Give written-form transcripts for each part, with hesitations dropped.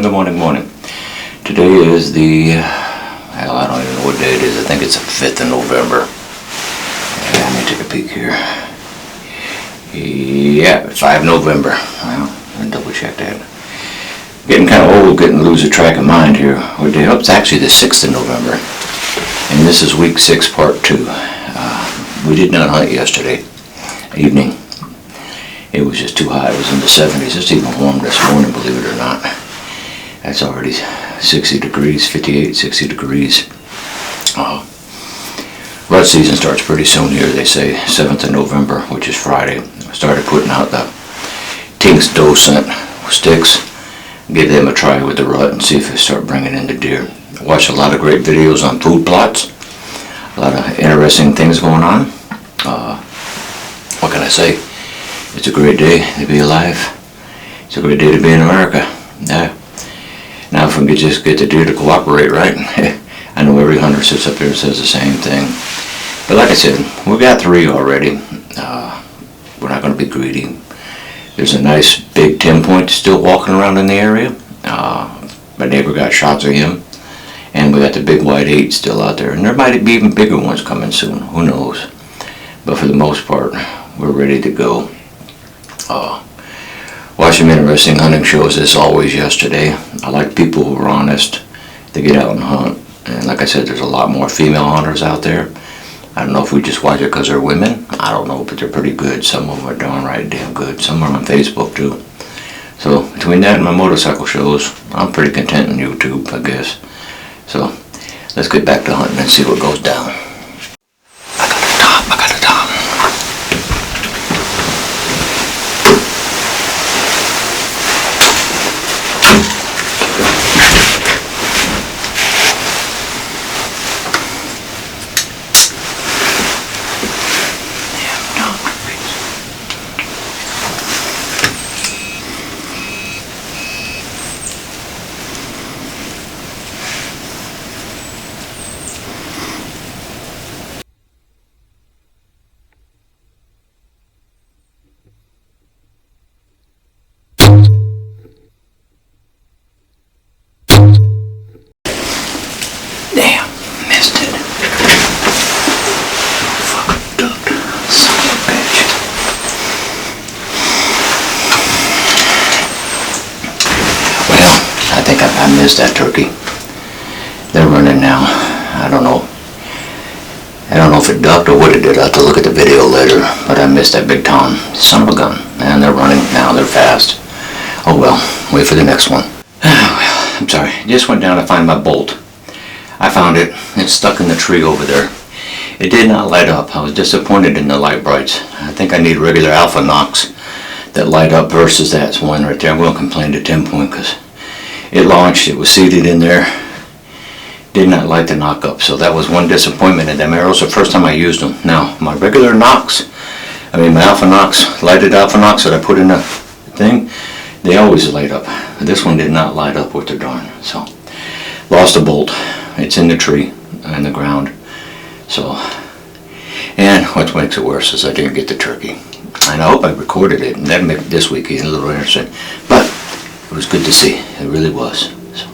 Good morning. Today is the, hell, I don't even know what day it is. I think it's the 5th of November. Let me take a peek here. Yeah, 5 November. Well, I'll double check that. Getting kind of old, getting losing track of mind here. What day? Oh, it's actually the 6th of November. And this is week 6, part 2. We did not hunt yesterday evening. It was just too hot. It was in the 70s. It's even warm this morning, believe it or not. That's already 60 degrees, 58, 60 degrees. Rut season starts pretty soon here, they say. 7th of November, which is Friday. I started putting out the Tinks doe scent sticks. Give them a try with the rut and see if they start bringing in the deer. I watched a lot of great videos on food plots. A lot of interesting things going on. What can I say? It's a great day to be alive. It's a great day to be in America. Yeah. Now if we could just get the deer to cooperate, right? I know every hunter sits up here and says the same thing. But like I said, we've got 3 already. We're not going to be greedy. There's a nice big 10-point still walking around in the area. My neighbor got shots of him. And we got the big white 8 still out there. And there might be even bigger ones coming soon. Who knows? But for the most part, we're ready to go. Watch some interesting hunting shows as always yesterday. I like people who are honest. They get out and hunt. And like I said, there's a lot more female hunters out there. I don't know if we just watch it because they're women. I don't know, but they're pretty good. Some of them are darn right damn good. Some are on Facebook too. So between that and my motorcycle shows, I'm pretty content on YouTube, I guess. So let's get back to hunting and see what goes down. I got a top. I missed that turkey. They're running now. I don't know if it ducked or what it did. I'll have to look at the video later. But I missed that big tom. Son of a gun. And they're running now. They're fast. Oh well. Wait for the next one. I'm sorry. Just went down to find my bolt. I found it. It's stuck in the tree over there. It did not light up. I was disappointed in the light brights. I think I need regular Alpha Nox that light up versus that one right there. I won't complain to 10-point because it launched, it was seated in there, did not light the knock up, so that was one disappointment in them arrows the first time I used them. Now, my regular Nox, my Alpha Nox, lighted Alpha Nox that I put in the thing, they always light up. This one did not light up with the darn, so lost a bolt. It's in the tree, in the ground, so, and what makes it worse is I didn't get the turkey. And I hope I recorded it, and that made this week a little interesting, but it was good to see. It really was. So,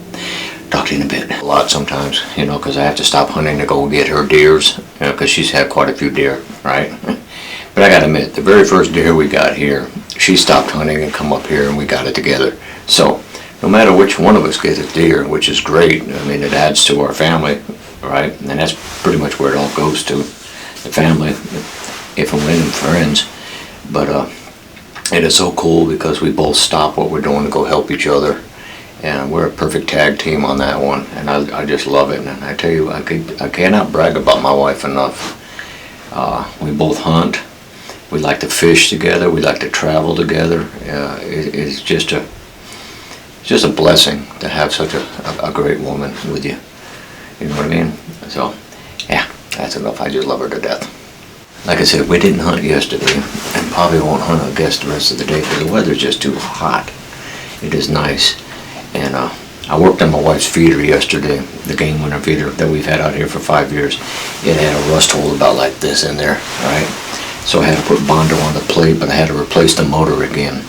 talk to you in a bit. A lot sometimes, because I have to stop hunting to go get her deers, because she's had quite a few deer, right? But I gotta admit, the very first deer we got here, she stopped hunting and come up here and we got it together. So, no matter which one of us gets a deer, which is great, it adds to our family, right? And that's pretty much where it all goes to, the family, if and when and friends. But, it is so cool because we both stop what we're doing to go help each other, and we're a perfect tag team on that one, and I just love it. And I tell you, I cannot brag about my wife enough. We both hunt, we like to fish together, we like to travel together. It's just a blessing to have such a great woman with you. You know what I mean? So yeah, that's enough. I just love her to death. Like I said, we didn't hunt yesterday, and probably won't hunt, I guess, the rest of the day because the weather's just too hot. It is nice. And I worked on my wife's feeder yesterday, the game winner feeder that we've had out here for 5 years. It had a rust hole about like this in there, right? So I had to put Bondo on the plate, but I had to replace the motor again.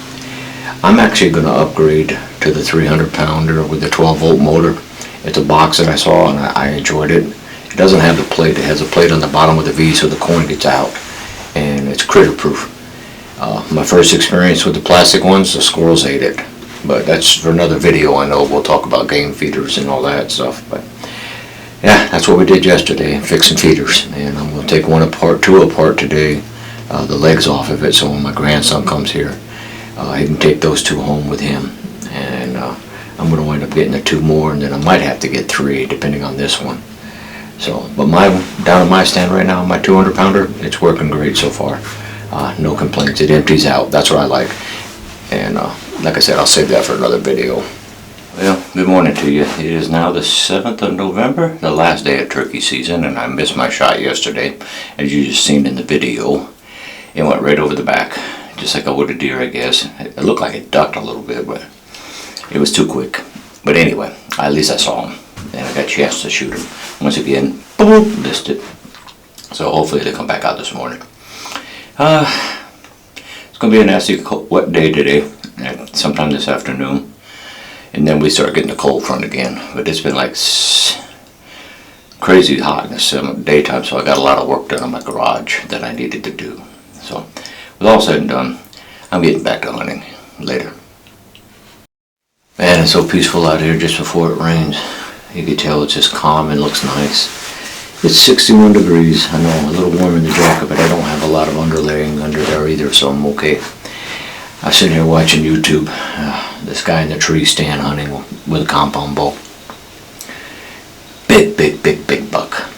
I'm actually going to upgrade to the 300 pounder with the 12 volt motor. It's a box that I saw and I enjoyed it. It doesn't have the plate. It has a plate on the bottom of the V so the coin gets out, and it's critter proof. My first experience with the plastic ones, the squirrels ate it. But that's for another video. I know we'll talk about game feeders and all that stuff. But yeah, that's what we did yesterday, fixing feeders. And I'm going to take two apart today, the legs off of it, so when my grandson comes here, he can take those two home with him. And I'm going to wind up getting the two more, and then I might have to get three, depending on this one. So, but down at my stand right now, my 200 pounder, it's working great so far. No complaints. It empties out. That's what I like. And like I said, I'll save that for another video. Well, good morning to you. It is now the 7th of November, the last day of turkey season, and I missed my shot yesterday. As you just seen in the video, it went right over the back, just like I would a deer, I guess. It looked like it ducked a little bit, but it was too quick. But anyway, at least I saw him, and I got a chance to shoot him. Once again, boom, missed it. So hopefully they come back out this morning. It's going to be a nasty, wet day today, sometime this afternoon. And then we start getting the cold front again. But it's been like crazy hot in the daytime, so I got a lot of work done on my garage that I needed to do. So, with all said and done, I'm getting back to hunting later. Man, it's so peaceful out here just before it rains. You can tell it's just calm and looks nice. It's 61 degrees. I know, a little warm in the jacket, but I don't have a lot of underlaying under there either, so I'm okay. I'm sitting here watching YouTube. This guy in the tree stand hunting with a compound bow. Big buck.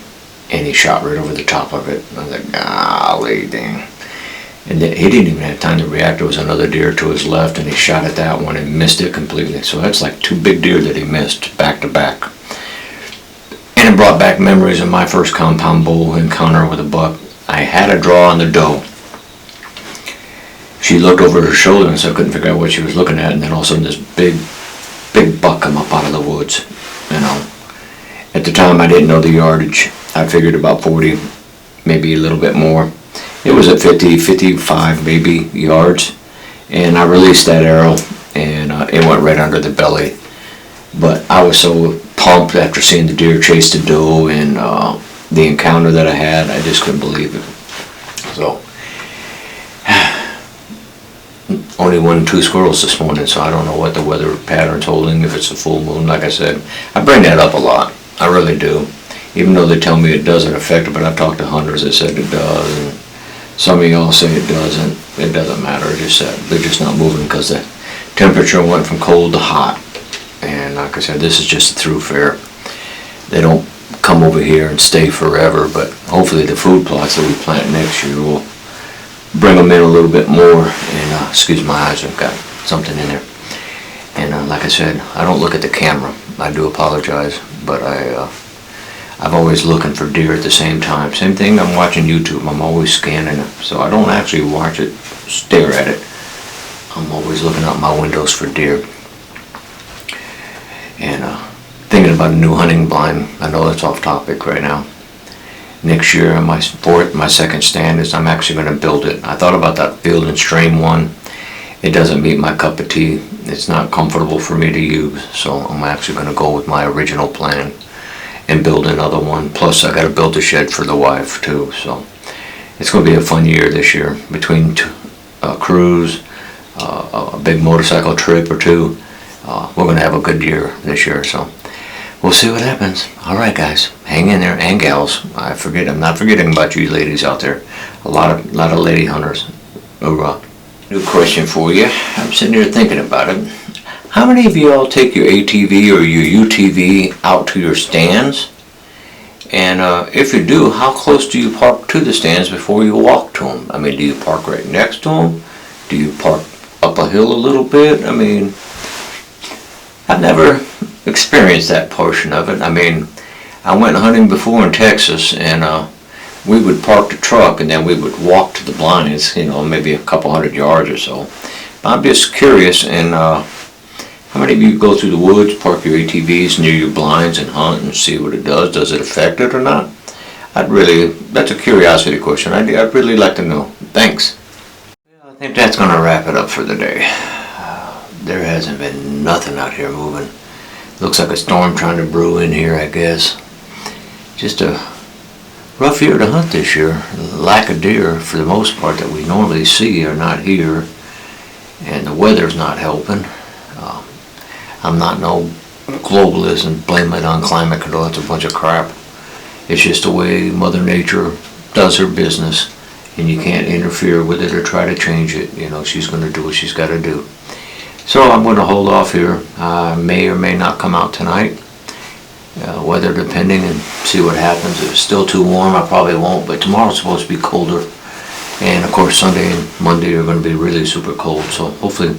And he shot right over the top of it. I was like, golly dang. And he didn't even have time to react. There was another deer to his left, and he shot at that one and missed it completely. So that's like two big deer that he missed back to back. And it brought back memories of my first compound bow encounter with a buck. I had a draw on the doe. She looked over her shoulder, and so I couldn't figure out what she was looking at. And then all of a sudden, this big buck come up out of the woods. You know, at the time I didn't know the yardage. I figured about 40, maybe a little bit more. It was at 50, 55 maybe yards, and I released that arrow, and it went right under the belly. But I was so pumped after seeing the deer chase the doe and the encounter that I had, I just couldn't believe it. So. Only 1 or 2 squirrels this morning, so I don't know what the weather pattern's holding, if it's a full moon. Like I said, I bring that up a lot. I really do. Even though they tell me it doesn't affect it, but I've talked to hunters that said it does, and some of y'all say it doesn't. It doesn't matter. It's just that they're just not moving because the temperature went from cold to hot. And like I said, this is just a thoroughfare. They don't come over here and stay forever, but hopefully the food plots that we plant next year will bring them in a little bit more. And excuse my eyes, I've got something in there. And like I said, I don't look at the camera. I do apologize, but I'm always looking for deer at the same time. Same thing, I'm watching YouTube. I'm always scanning it, so I don't actually watch it, stare at it. I'm always looking out my windows for deer. And thinking about a new hunting blind. I know that's off topic right now. Next year, my second stand is I'm actually going to build it. I thought about that Field and Stream one. It doesn't meet my cup of tea. It's not comfortable for me to use, so I'm actually going to go with my original plan and build another one. Plus, I got to build a shed for the wife too. So it's going to be a fun year this year. Between cruise, a big motorcycle trip or two, we're going to have a good year this year. So. We'll see what happens. All right, guys, hang in there, and gals. I'm not forgetting about you ladies out there. A lot of lady hunters. New question for you. I'm sitting here thinking about it. How many of you all take your ATV or your UTV out to your stands? And if you do, how close do you park to the stands before you walk to them? I mean, do you park right next to them? Do you park up a hill a little bit? I mean, I've never experienced that portion of it. I mean, I went hunting before in Texas, and we would park the truck and then we would walk to the blinds, you know, maybe a couple hundred yards or so. I'm just curious, and how many of you go through the woods, park your ATVs near your blinds and hunt and see what it does? Does it affect it or not? That's a curiosity question. I'd really like to know. Thanks. I think that's going to wrap it up for the day. there hasn't been nothing out here moving. Looks like a storm trying to brew in here, I guess. Just a rough year to hunt this year. Lack of deer, for the most part, that we normally see are not here. And the weather's not helping. I'm not no globalist and blame it on climate control. That's a bunch of crap. It's just the way Mother Nature does her business, and you can't interfere with it or try to change it. You know, she's going to do what she's got to do. So I'm going to hold off here. May or may not come out tonight. Weather depending, and see what happens. If it's still too warm, I probably won't, but tomorrow's supposed to be colder. And of course Sunday and Monday are going to be really super cold, so hopefully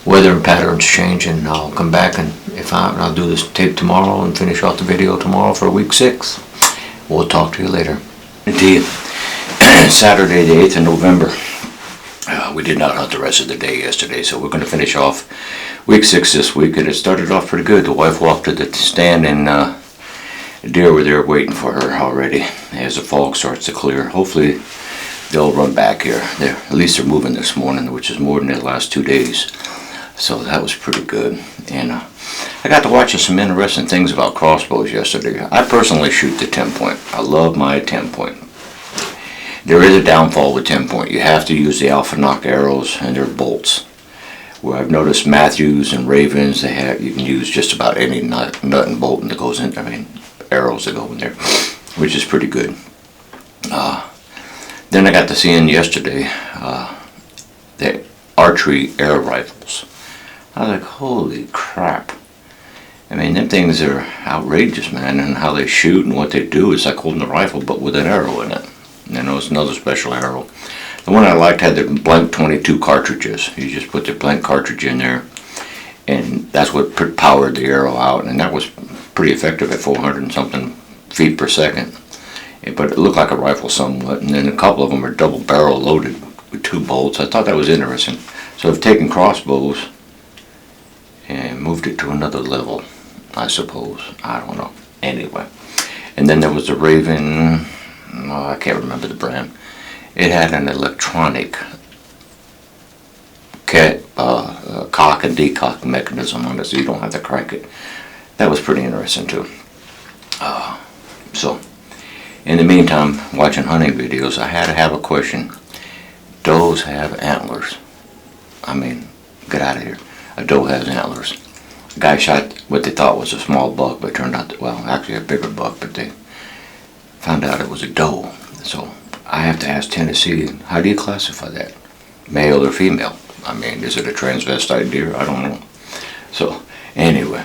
weather and patterns change, and I'll come back, and if I'll do this tape tomorrow and finish off the video tomorrow for week 6. We'll talk to you later. Saturday the 8th of November. We did not hunt the rest of the day yesterday, so we're going to finish off week 6 this week, and it started off pretty good. The wife walked to the stand, and deer were there waiting for her already as the fog starts to clear. Hopefully they'll run back here. At least they're moving this morning, which is more than the last 2 days. So that was pretty good. And I got to watching some interesting things about crossbows yesterday. I personally shoot the 10-point. I love my 10-point. There is a downfall with 10-point. You have to use the Alpha Nock arrows and their bolts. Where I've noticed Matthews and Ravens, you can use just about any nut and bolt that goes in. Arrows that go in there, which is pretty good. Then I got to see yesterday the archery air rifles. I was like, holy crap. Them things are outrageous, man, and how they shoot and what they do. It's like holding a rifle but with an arrow in it. It's another special arrow. The one I liked had the blank 22 cartridges. You just put the blank cartridge in there, and that's what powered the arrow out, and that was pretty effective at 400 and something feet per second. But it looked like a rifle somewhat, and then a couple of them are double barrel loaded with 2 bolts. I thought that was interesting. So I've taken crossbows and moved it to another level, I suppose. I don't know. Anyway. And then there was the Raven, I can't remember the brand. It had an electronic cock and decock mechanism on it, so you don't have to crank it. That was pretty interesting too. So in the meantime, watching hunting videos, I had to have a question. Does have antlers? Get out of here. A doe has antlers. A guy shot what they thought was a small buck, but it turned out, actually a bigger buck, but they found out it was a doe. So I have to ask Tennessee, how do you classify that? Male or female? Is it a transvestite deer? I don't know. So anyway,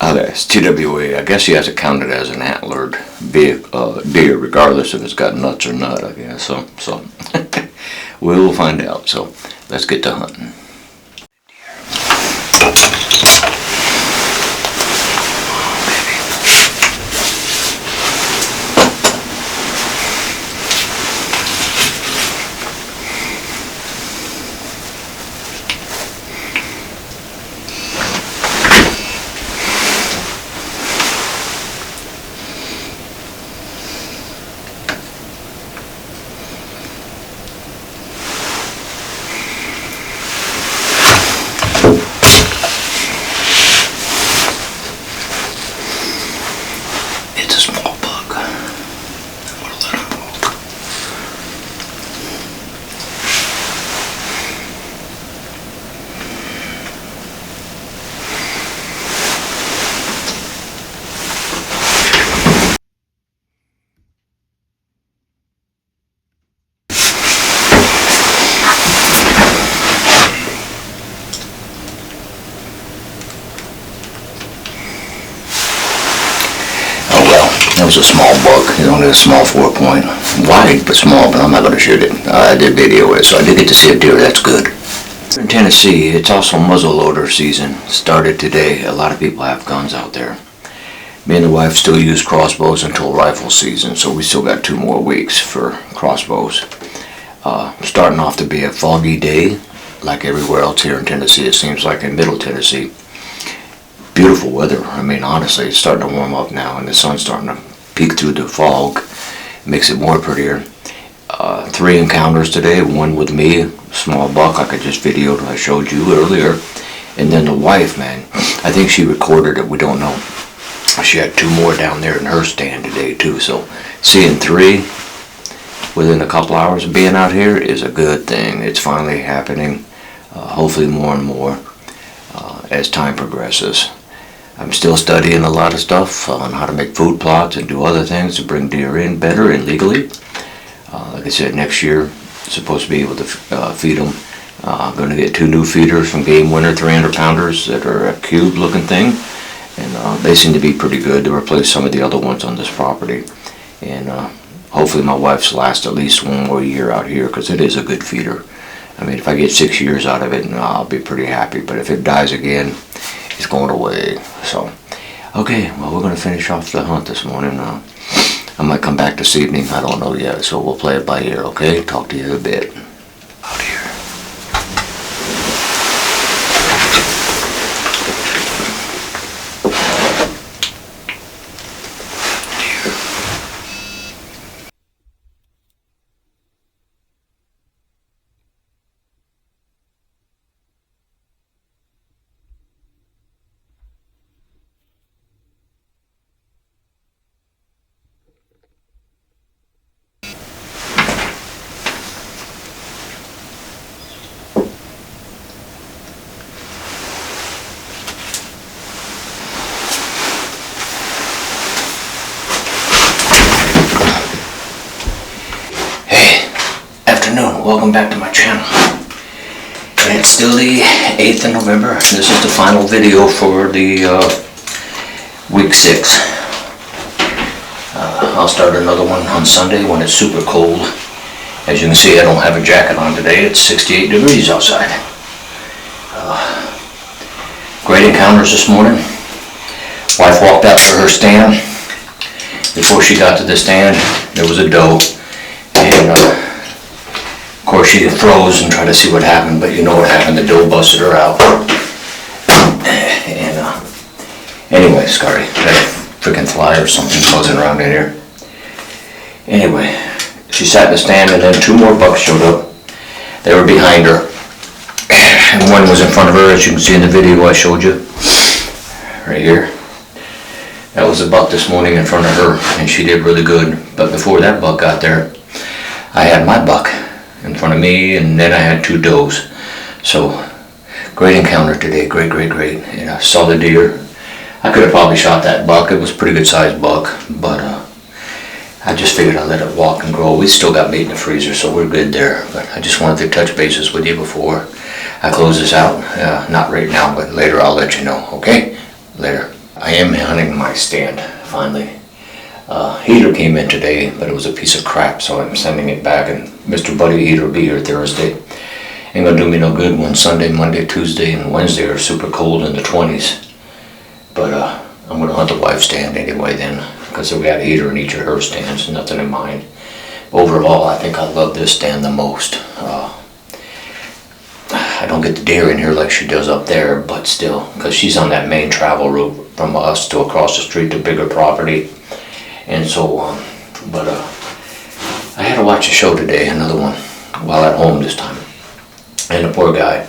it's TWA. I guess he has to count it as an antlered deer, regardless if it's got nuts or not, I guess. So we'll find out. So let's get to hunting. That was a small buck. It's only a small 4-point. Wide but small, but I'm not going to shoot it. I did video it, so I did get to see a deer. That's good. In Tennessee, it's also muzzleloader season. Started today. A lot of people have guns out there. Me and the wife still use crossbows until rifle season, so we still got 2 more weeks for crossbows. Starting off to be a foggy day, like everywhere else here in Tennessee. It seems like in Middle Tennessee. Beautiful weather. Honestly, it's starting to warm up now, and the sun's starting to peek through the fog. Makes it more prettier. 3 encounters today, one with me, small buck like I just videoed, I showed you earlier. And then the wife, man, I think she recorded it, we don't know. She had 2 more down there in her stand today too, so seeing 3 within a couple hours of being out here is a good thing. It's finally happening, hopefully more and more as time progresses. I'm still studying a lot of stuff on how to make food plots and do other things to bring deer in better and legally. Like I said, next year, supposed to be able to feed them. I'm going to get 2 new feeders from Game Winner 300 pounders that are a cube looking thing. And they seem to be pretty good to replace some of the other ones on this property. And hopefully my wife's last at least 1 more year out here, because it is a good feeder. I mean, if I get 6 years out of it, I'll be pretty happy. But if it dies again, it's going away. So, okay, well, we're going to finish off the hunt this morning. I might come back this evening. I don't know yet. So we'll play it by ear, okay? Talk to you in a bit. Out here. Welcome back to my channel. And it's still the 8th of November. This is the final video for the week 6. I'll start another one on Sunday when it's super cold. As you can see, I don't have a jacket on today. It's 68 degrees outside. Great encounters this morning. Wife walked out to her stand. Before she got to the stand, there was a doe. And of course, she froze and tried to see what happened, but you know what happened, the doe busted her out. And anyway, sorry, got a freaking fly or something buzzing around in here. Anyway, she sat in the stand and then 2 more bucks showed up. They were behind her. And one was in front of her, as you can see in the video I showed you. Right here. That was a buck this morning in front of her, and she did really good. But before that buck got there, I had my buck in front of me, and then I had 2 does. So, great encounter today, great. And I saw the deer. I could have probably shot that buck. It was a pretty good sized buck, but I just figured I'd let it walk and grow. We still got meat in the freezer, so we're good there. But I just wanted to touch bases with you before I close this out. Not right now, but later I'll let you know, okay? Later. I am hunting my stand, finally. Heater came in today, but it was a piece of crap, so I'm sending it back, and Mr. Buddy Heater will be here Thursday. Ain't gonna do me no good when Sunday, Monday, Tuesday, and Wednesday are super cold in the 20s. But I'm gonna hunt the wife's stand anyway then, because we got a heater in each of her stands, nothing in mine. Overall, I think I love this stand the most. I don't get the deer in here like she does up there, but still, because she's on that main travel route from us to across the street to bigger property. And so on. But I had to watch a show today, another one, while at home this time. And the poor guy,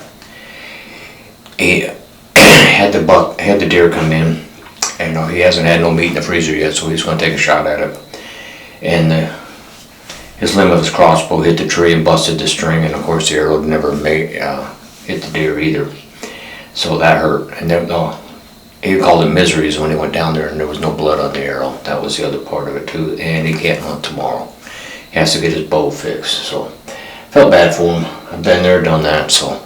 he had the deer come in, and he hasn't had no meat in the freezer yet, so he's going to take a shot at it. And his limb of his crossbow hit the tree and busted the string, and of course the arrow never hit the deer either. So that hurt. And then he called it miseries when he went down there, and there was no blood on the arrow. That was the other part of it too. And he can't hunt tomorrow. He has to get his bow fixed. So felt bad for him. I've been there, done that. So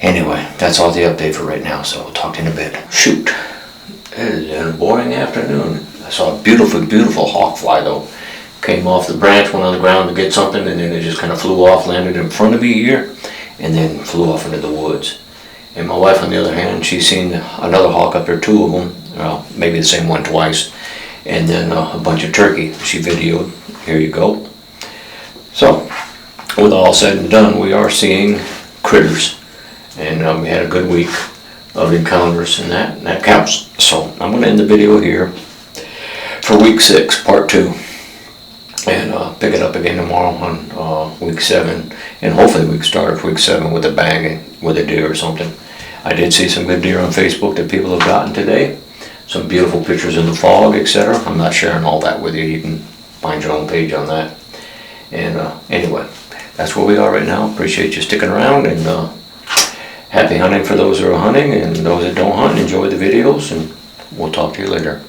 anyway, that's all the update for right now. So I'll talk to you in a bit. Shoot, it is a boring afternoon. I saw a beautiful hawk fly though. Came off the branch, went on the ground to get something, and then it just kind of flew off, landed in front of me here, and then flew off into the woods. And my wife, on the other hand, she's seen another hawk up there, 2 of them, well, maybe the same one twice, and then a bunch of turkey. She videoed. Here you go. So, with all said and done, we are seeing critters, and we had a good week of encounters, and that counts. So, I'm going to end the video here for week 6, part 2. and pick it up again tomorrow on week 7, and hopefully we can start week 7 with a bang, with a deer or something. I did see some good deer on Facebook that people have gotten today, some beautiful pictures in the fog, etc. I'm not sharing all that with you. You can find your own page on that. And anyway, that's where we are right now. Appreciate you sticking around, and happy hunting for those that are hunting, and those that don't hunt, enjoy the videos, and we'll talk to you later.